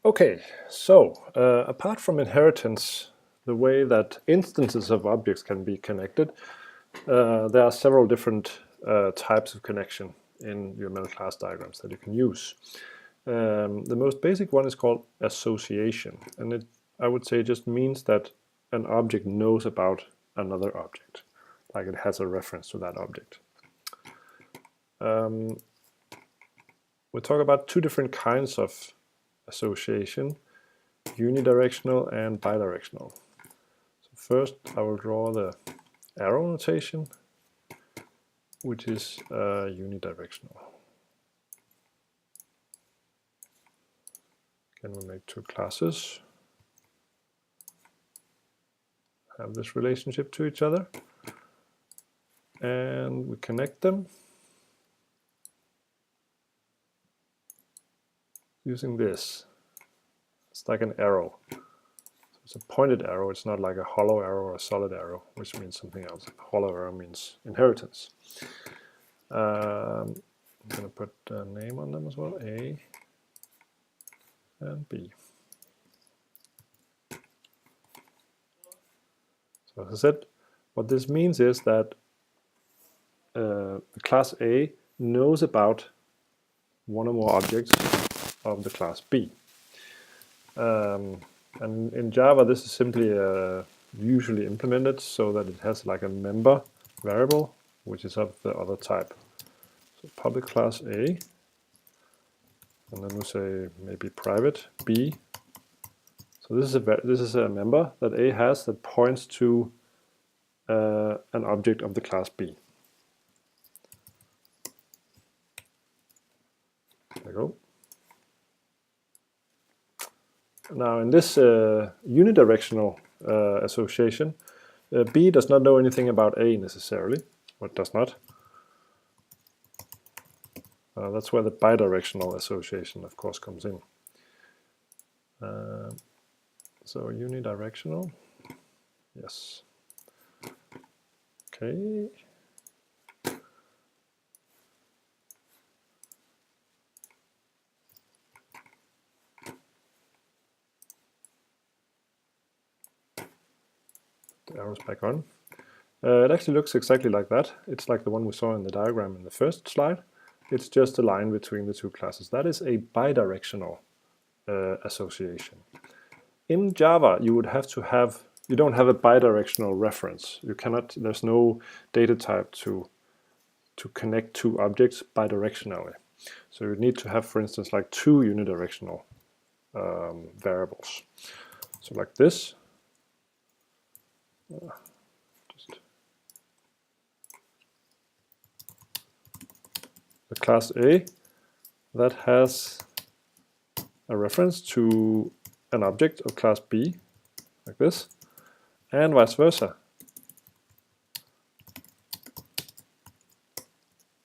Okay, so apart from inheritance, the way that instances of objects can be connected, there are several different types of connection in UML class diagrams that you can use. The most basic one is called association, and it, I would say, just means that an object knows about another object, like it has a reference to that object. We'll talk about two different kinds of association, unidirectional and bidirectional. So first I will draw the arrow notation, which is unidirectional. Again, we make two classes, have this relationship to each other, and we connect them using this. It's like an arrow. So it's a pointed arrow. It's not like a hollow arrow or a solid arrow, which means something else. A hollow arrow means inheritance. I'm going to put a name on them as well, A and B. So as I said, what this means is that the class A knows about one or more objects of the class B. And in Java, this is simply usually implemented so that it has like a member variable, which is of the other type. So public class A, and then we say maybe private B. So this is a member that A has that points to an object of the class B. There we go. Now in this unidirectional association, B does not know anything about A necessarily, or it does not. That's where the bidirectional association, of course, comes in. So unidirectional, yes. Okay. The arrow's back on. It actually looks exactly like that. It's like the one we saw in the diagram in the first slide. It's just a line between the two classes. That is a bidirectional association. In Java, you would have to have, you don't have a bidirectional reference. You cannot, there's no data type to connect two objects bidirectionally. So you need to have, for instance, like two unidirectional variables. So like this. Just the class A that has a reference to an object of class B, like this, and vice versa.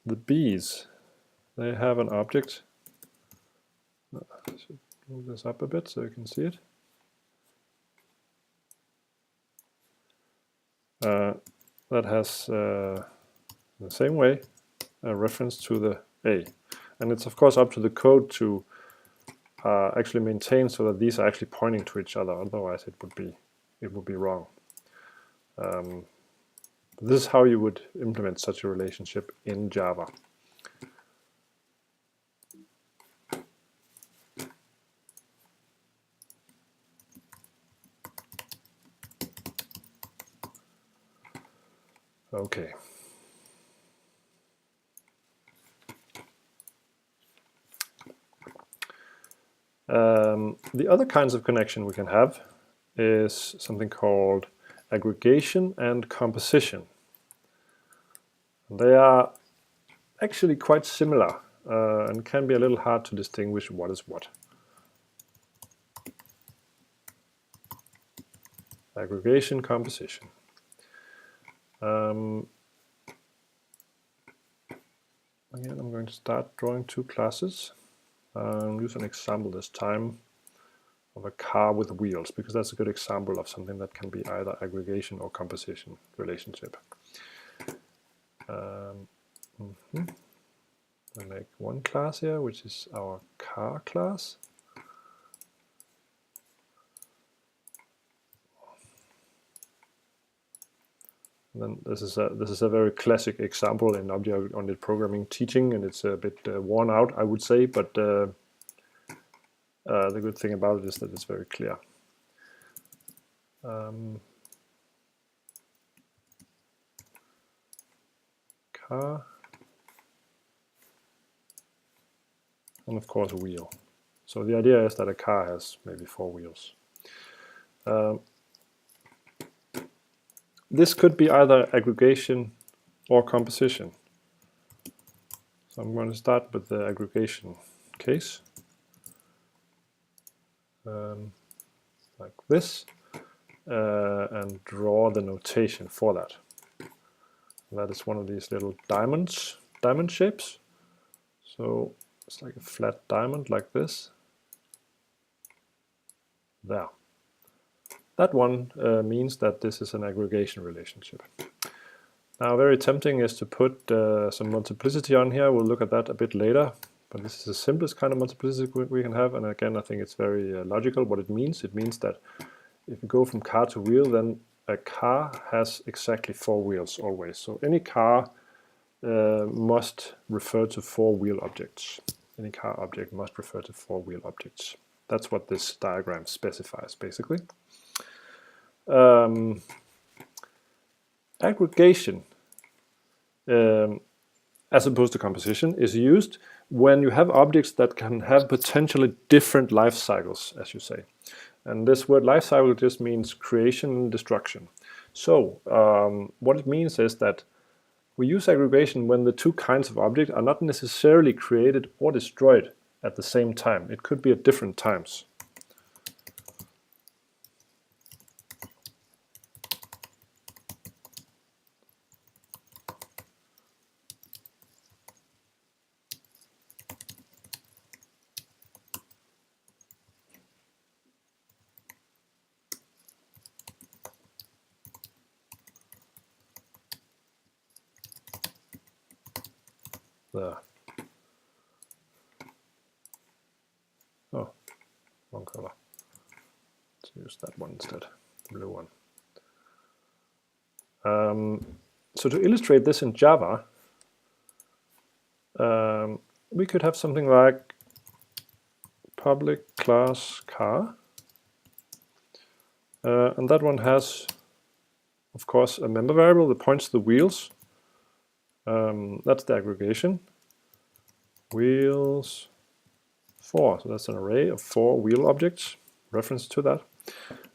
The B's, they have an object. I should move this up a bit so you can see it. That has, in the same way, a reference to the A. And it's of course up to the code to actually maintain so that these are actually pointing to each other. Otherwise, it would be wrong. This is how you would implement such a relationship in Java. Okay. The other kinds of connection we can have is something called aggregation and composition. They are actually quite similar and can be a little hard to distinguish what is what. Aggregation, composition. Again, I'm going to start drawing two classes. Use an example this time of a car with wheels, because that's a good example of something that can be either aggregation or composition relationship. I make one class here, which is our car class. And then this is a very classic example in object-oriented programming teaching, and it's a bit worn out, I would say, but the good thing about it is that it's very clear. Car, and of course a wheel. So the idea is that a car has maybe 4 wheels. This could be either aggregation or composition. So I'm going to start with the aggregation case, like this, and draw the notation for that. That is one of these little diamond shapes. So it's like a flat diamond like this. There. That one means that this is an aggregation relationship. Now, very tempting is to put some multiplicity on here. We'll look at that a bit later. But this is the simplest kind of multiplicity we can have. And again, I think it's very logical what it means. It means that if you go from car to wheel, then a car has exactly 4 wheels always. So any car must refer to 4 wheel objects. Any car object must refer to 4 wheel objects. That's what this diagram specifies, basically. Aggregation, as opposed to composition, is used when you have objects that can have potentially different life cycles, as you say. And this word life cycle just means creation and destruction. So what it means is that we use aggregation when the 2 kinds of objects are not necessarily created or destroyed at the same time. It could be at different times. There. Oh, wrong color. Let's use that one instead, the blue one. So to illustrate this in Java, we could have something like public class car, and that one has, of course, a member variable that points to the wheels. That's the aggregation. Wheels 4, so that's an array of 4 wheel objects, reference to that.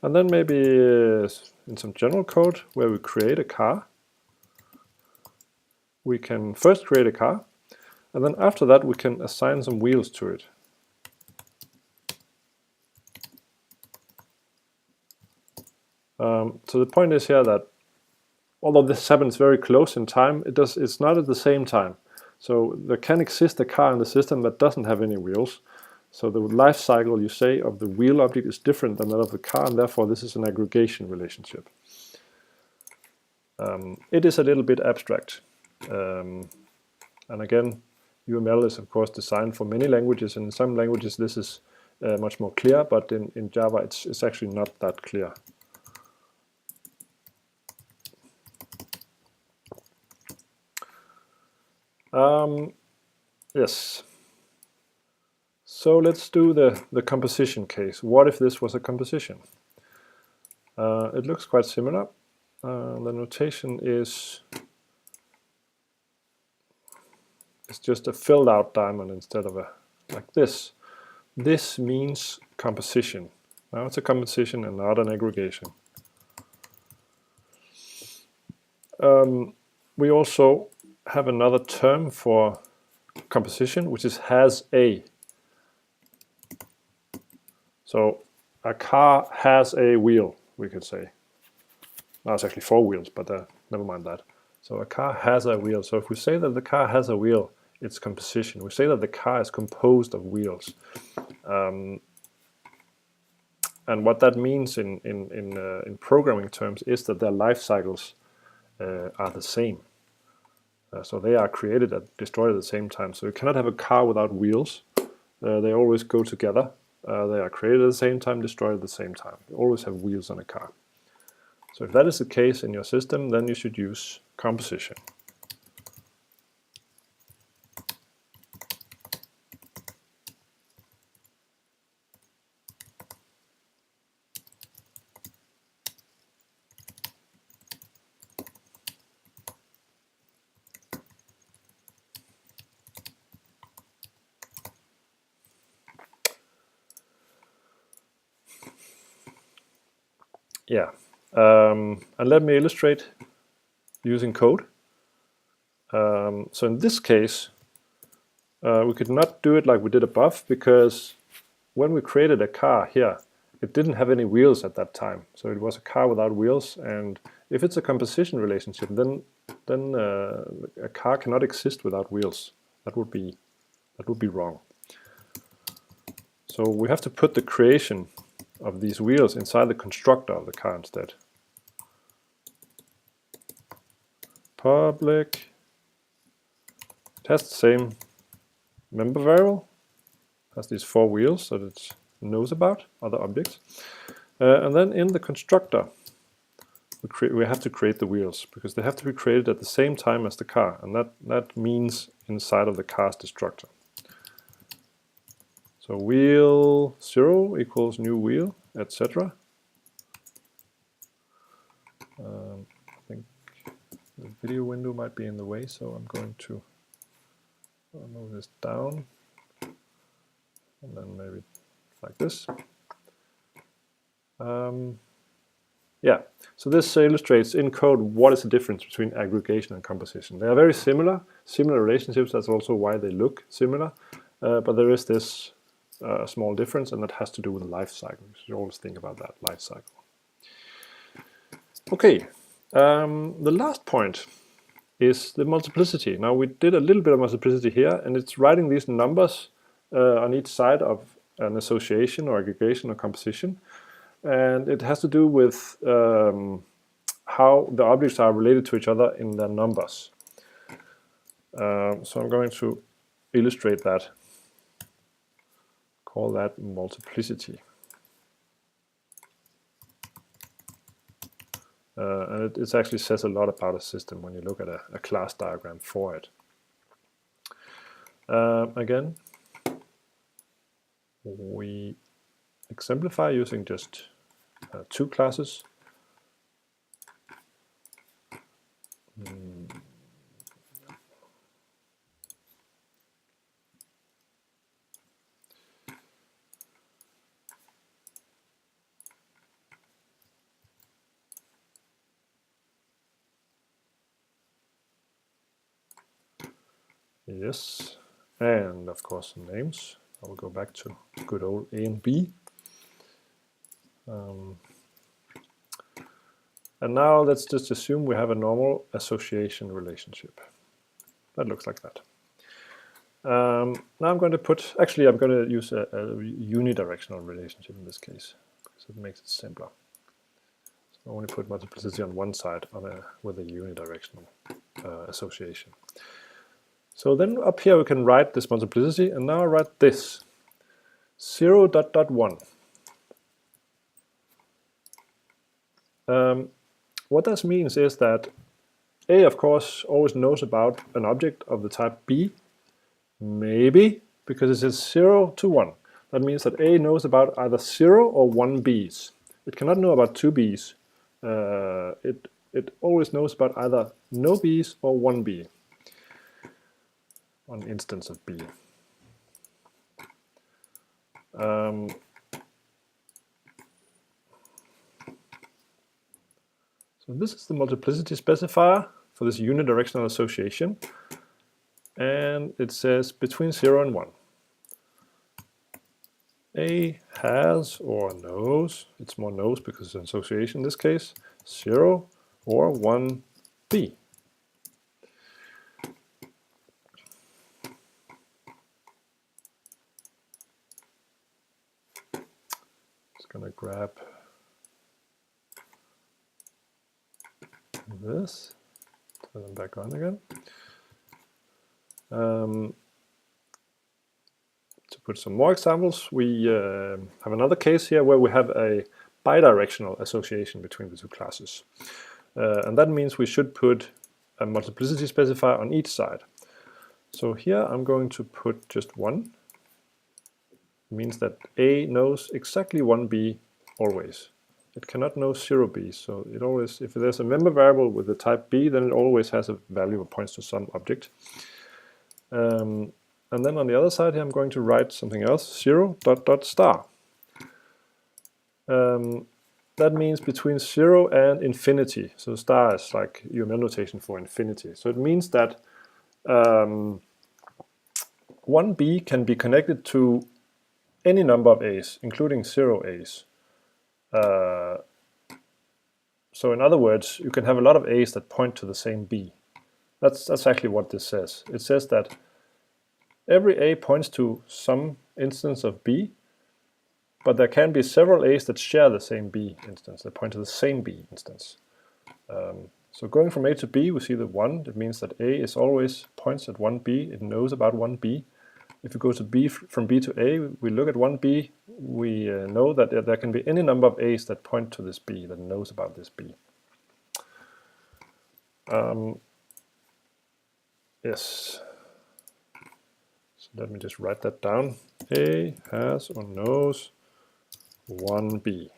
And then maybe in some general code where we create a car, we can first create a car, and then after that we can assign some wheels to it. So the point is here that although this happens very close in time, it's not at the same time. So there can exist a car in the system that doesn't have any wheels. So the life cycle, you say, of the wheel object is different than that of the car, and therefore this is an aggregation relationship. It is a little bit abstract. And again, UML is of course designed for many languages, and in some languages this is much more clear, but in Java it's actually not that clear. Yes. So let's do the composition case. What if this was a composition? It looks quite similar. The notation is just a filled out diamond instead of like this. This means composition. Now it's a composition and not an aggregation. We also have another term for composition, which is has a. So a car has a wheel, we could say. Now it's actually 4 wheels, but never mind that. So a car has a wheel. So if we say that the car has a wheel, it's composition. We say that the car is composed of wheels. And what that means in programming terms is that their life cycles are the same. So they are created and destroyed at the same time. So you cannot have a car without wheels. They always go together. They are created at the same time, destroyed at the same time. You always have wheels on a car. So if that is the case in your system, then you should use composition. Yeah, and let me illustrate using code. So in this case, we could not do it like we did above, because when we created a car here, it didn't have any wheels at that time. So it was a car without wheels, and if it's a composition relationship, then a car cannot exist without wheels. That would be wrong. So we have to put the creation of these wheels inside the constructor of the car instead. Public. It has the same member variable. It has these 4 wheels that it knows about other objects. And then in the constructor, we have to create the wheels, because they have to be created at the same time as the car, and that means inside of the car's destructor. So wheel 0 equals new wheel, etc. I think the video window might be in the way, so I'm going to move this down, and then maybe like this. Yeah, so this illustrates in code what is the difference between aggregation and composition. They are very similar relationships. That's also why they look similar, but there is this small difference, and that has to do with the life cycle. You should always think about that life cycle. Okay, the last point is the multiplicity. Now we did a little bit of multiplicity here, and it's writing these numbers on each side of an association or aggregation or composition, and it has to do with how the objects are related to each other in their numbers. So I'm going to illustrate that. Call that multiplicity. And it actually says a lot about a system when you look at a class diagram for it. Again, we exemplify using just 2 classes. Yes, and of course names. I will go back to good old A and B. And now let's just assume we have a normal association relationship. That looks like that. Now I'm going to put, actually I'm going to use a unidirectional relationship in this case, because it makes it simpler. So I only put multiplicity on one side with a unidirectional association. So then up here we can write this multiplicity, and now I write this 0 dot dot 1. What this means is that A, of course, always knows about an object of the type B, maybe, because it says 0 to 1. That means that A knows about either 0 or 1 B's. It cannot know about 2 B's. It always knows about either no B's or 1 B. One instance of B. So this is the multiplicity specifier for this unidirectional association, and it says between 0 and 1. A has or knows, it's more knows because it's an association in this case, 0 or 1 B. Going to grab this, turn them back on again. To put some more examples, we have another case here where we have a bidirectional association between the two classes. And that means we should put a multiplicity specifier on each side. So here I'm going to put just 1. It means that A knows exactly 1b always. It cannot know 0b, so it always, if there's a member variable with the type b, then it always has a value that points to some object. And then on the other side here I'm going to write something else, 0 ... star. That means between 0 and infinity. So star is like UML notation for infinity. So it means that 1b can be connected to any number of a's, including 0 a's. So in other words, you can have a lot of a's that point to the same b. That's actually what this says. It says that every a points to some instance of b, but there can be several a's that share the same b instance, that point to the same b instance. So going from a to b, we see the 1. It means that a is always points at 1b. It knows about 1b. If you go to b, from b to a, we look at 1b, we know that there can be any number of a's that point to this b, that knows about this b. Yes. So let me just write that down. A has or knows 1b.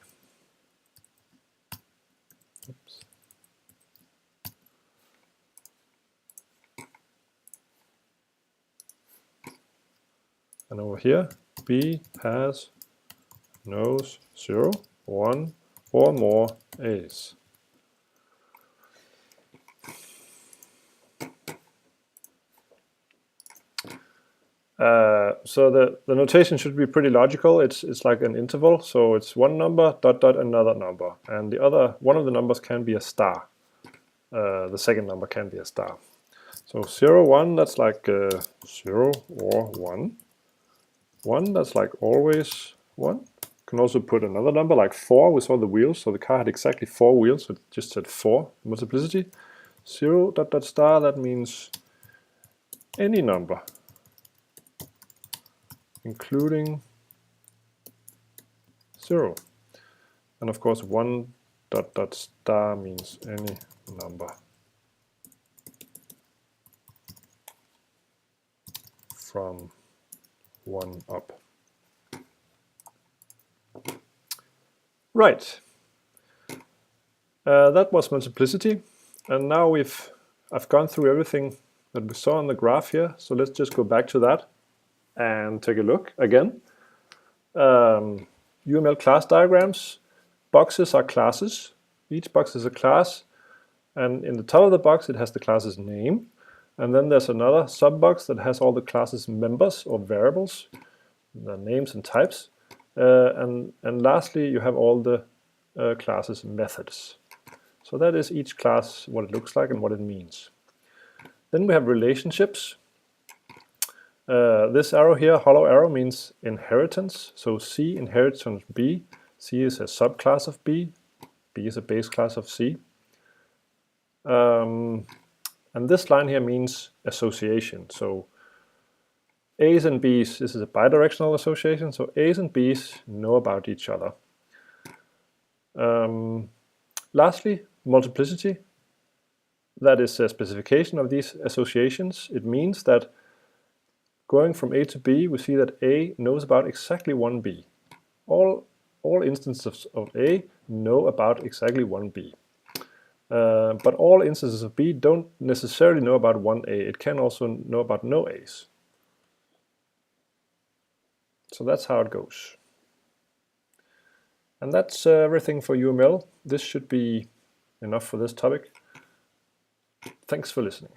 Oops. And over here, b has, knows 0, 1, or more a's. So the notation should be pretty logical. It's like an interval, so it's one number, ... another number. And the other, one of the numbers can be a star. The second number can be a star. So 0, 1, that's like 0 or 1. 1, that's like always 1. You can also put another number like 4. We saw the wheels, so the car had exactly 4 wheels, so it just said 4 multiplicity. 0, ... star, that means any number, including 0. And of course 1 ... star means any number from 1 up. Right. That was multiplicity, and now I've gone through everything that we saw on the graph here, so let's just go back to that and take a look again. UML class diagrams. Boxes are classes. Each box is a class, and in the top of the box it has the class's name, and then there's another sub-box that has all the class's members or variables, the names and types, and lastly you have all the class's methods. So that is each class, what it looks like and what it means. Then we have relationships. This arrow here, hollow arrow, means inheritance. So C inherits from B. C is a subclass of B. B is a base class of C. And this line here means association. So A's and B's, this is a bidirectional association, so A's and B's know about each other. Lastly, multiplicity. That is a specification of these associations. It means that going from A to B, we see that A knows about exactly 1B. All instances of A know about exactly 1B. But all instances of B don't necessarily know about 1A. It can also know about no A's. So that's how it goes. And that's everything for UML. This should be enough for this topic. Thanks for listening.